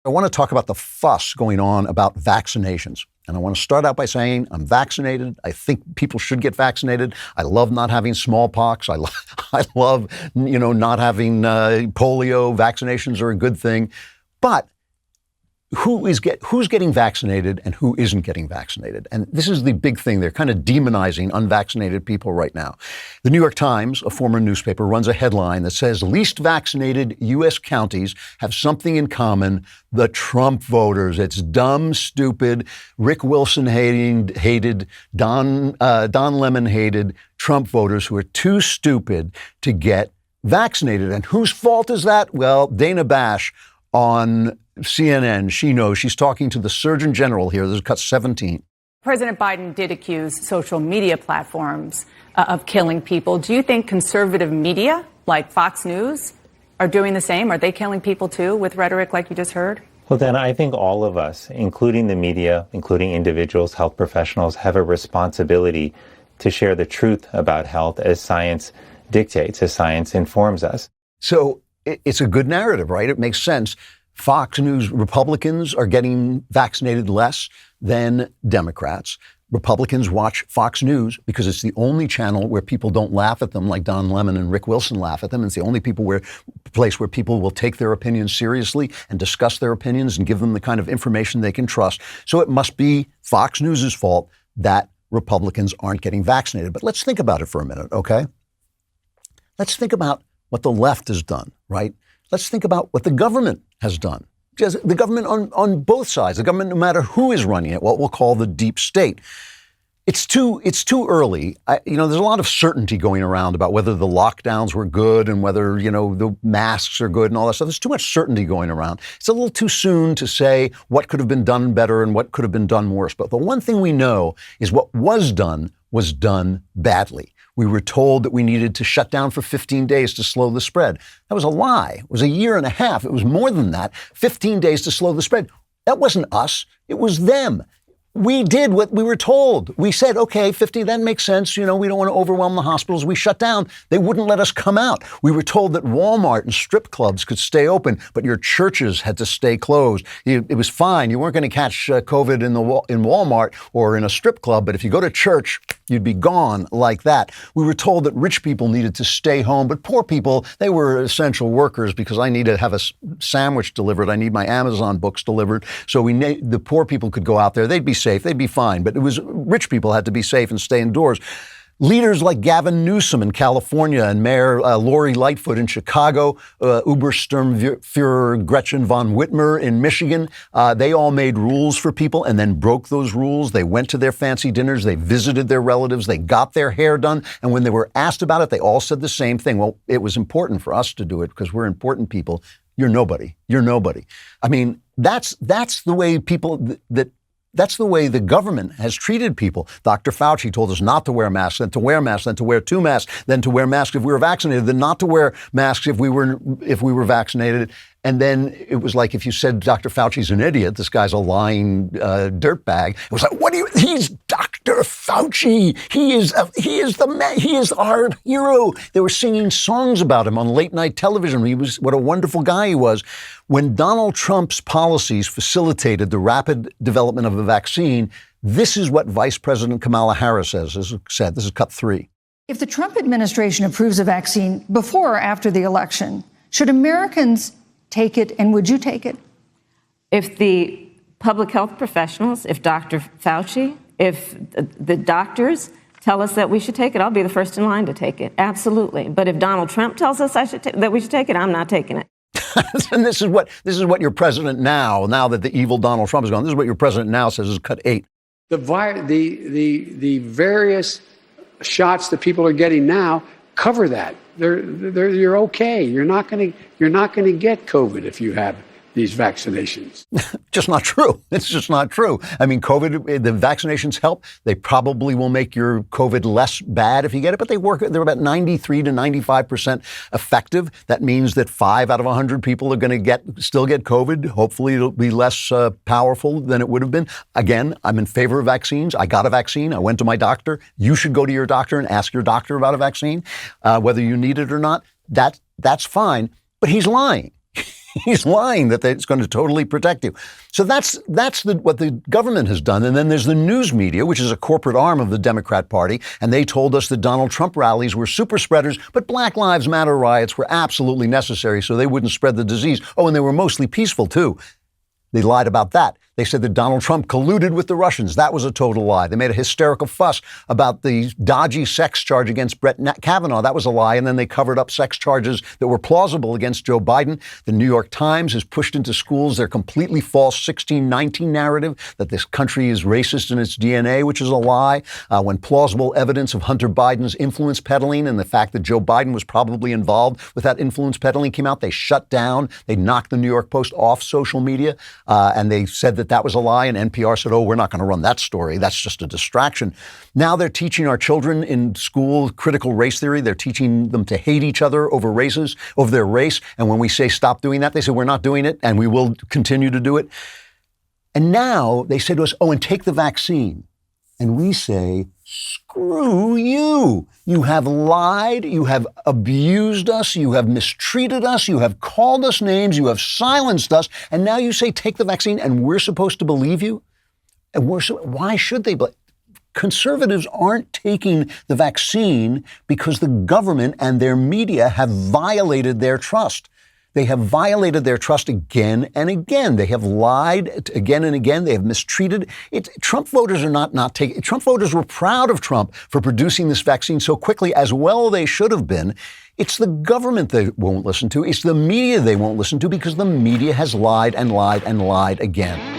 I want to talk about the fuss going on about vaccinations. And I want to start out by saying I'm vaccinated. I think people should get vaccinated. I love not having smallpox. I love, not having polio. Vaccinations are a good thing. But who's getting vaccinated and who isn't getting vaccinated? And this is the big thing. They're kind of demonizing unvaccinated people right now. The New York Times, a former newspaper, runs a headline that says least vaccinated U.S. counties have something in common: the Trump voters. It's dumb, stupid, Rick Wilson hated, Don Lemon hated Trump voters who are too stupid to get vaccinated. And whose fault is that? Well, Dana Bash on CNN, she knows. She's talking to the Surgeon General here. This is cut 17. President Biden did accuse social media platforms of killing people. Do you think conservative media like Fox News are doing the same? Are they killing people too with rhetoric like you just heard? Well, then I think all of us, including the media, including individuals, health professionals, have a responsibility to share the truth about health as science dictates, as science informs us. So it's a good narrative, right? It makes sense. Fox News Republicans are getting vaccinated less than Democrats. Republicans watch Fox News because it's the only channel where people don't laugh at them like Don Lemon and Rick Wilson laugh at them. It's the only place where people will take their opinions seriously and discuss their opinions and give them the kind of information they can trust. So it must be Fox News's fault that Republicans aren't getting vaccinated. But let's think about it for a minute, okay? Let's think about what the left has done, right? Let's think about what the government has done. Just the government on both sides, the government, no matter who is running it, what we'll call the deep state. It's too early. There's a lot of certainty going around about whether the lockdowns were good and whether, the masks are good and all that stuff. There's too much certainty going around. It's a little too soon to say what could have been done better and what could have been done worse. But the one thing we know is what was done badly. We were told that we needed to shut down for 15 days to slow the spread. That was a lie. It was a year and a half. It was more than that. 15 days to slow the spread. That wasn't us. It was them. We did what we were told. We said, okay, 50, that makes sense. We don't want to overwhelm the hospitals. We shut down. They wouldn't let us come out. We were told that Walmart and strip clubs could stay open, but your churches had to stay closed. It was fine. You weren't going to catch COVID in Walmart or in a strip club, but if you go to church, you'd be gone like that. We were told that rich people needed to stay home, but poor people, they were essential workers because I need to have a sandwich delivered. I need my Amazon books delivered. So the poor people could go out there. They'd be safe. They'd be fine. But it was rich people had to be safe and stay indoors. Leaders like Gavin Newsom in California and Mayor Lori Lightfoot in Chicago, Obersturmführer Gretchen von Whitmer in Michigan, they all made rules for people and then broke those rules. They went to their fancy dinners. They visited their relatives. They got their hair done. And when they were asked about it, they all said the same thing. Well, it was important for us to do it because we're important people. You're nobody. You're nobody. I mean, that's the way that's the way the government has treated people. Dr. Fauci told us not to wear masks, then to wear masks, then to wear 2 masks, then to wear masks if we were vaccinated, then not to wear masks if we were vaccinated. And then it was like if you said Dr. Fauci's an idiot, this guy's a lying dirtbag. It was like, he's Dr. Fauci. He is the man. He is our hero. They were singing songs about him on late night television. What a wonderful guy he was. When Donald Trump's policies facilitated the rapid development of a vaccine, this is what Vice President Kamala Harris said. This is cut 3. If the Trump administration approves a vaccine before or after the election, should Americans take it, and would you take it? If the public health professionals, if Dr. Fauci, if the doctors tell us that we should take it, I'll be the first in line to take it. Absolutely. But if Donald Trump tells us that we should take it, I'm not taking it. And this is what your president now that the evil Donald Trump is gone, this is what your president now says is cut 8. The various shots that people are getting now cover that. You're okay. You're not going to get COVID if you have these vaccinations. Just not true. It's just not true. I mean, COVID, the vaccinations help. They probably will make your COVID less bad if you get it, but they're about 93 to 95% effective. That means that 5 out of 100 people are going to still get COVID. Hopefully it'll be less powerful than it would have been. Again, I'm in favor of vaccines. I got a vaccine. I went to my doctor. You should go to your doctor and ask your doctor about a vaccine, whether you need it or not. That's fine. But he's lying. He's lying that it's going to totally protect you. So that's what the government has done. And then there's the news media, which is a corporate arm of the Democrat Party. And they told us that Donald Trump rallies were super spreaders, but Black Lives Matter riots were absolutely necessary so they wouldn't spread the disease. Oh, and they were mostly peaceful, too. They lied about that. They said that Donald Trump colluded with the Russians. That was a total lie. They made a hysterical fuss about the dodgy sex charge against Brett Kavanaugh. That was a lie. And then they covered up sex charges that were plausible against Joe Biden. The New York Times has pushed into schools their completely false 1619 narrative that this country is racist in its DNA, which is a lie. When plausible evidence of Hunter Biden's influence peddling and the fact that Joe Biden was probably involved with that influence peddling came out, they shut down. They knocked the New York Post off social media. And they said that was a lie, and NPR said, oh, we're not going to run that story. That's just a distraction. Now they're teaching our children in school critical race theory. They're teaching them to hate each other over races, over their race. And when we say stop doing that, they say, we're not doing it, and we will continue to do it. And now they say to us, oh, and take the vaccine. And we say, screw you. You have lied. You have abused us. You have mistreated us. You have called us names. You have silenced us. And now you say, take the vaccine, and we're supposed to believe you? And why should they believe? Conservatives aren't taking the vaccine because the government and their media have violated their trust. They have violated their trust again and again. They have lied again and again. They have mistreated it. Trump voters are not taking. Trump voters were proud of Trump for producing this vaccine so quickly, as well they should have been. It's the government they won't listen to. It's the media they won't listen to because the media has lied and lied and lied again.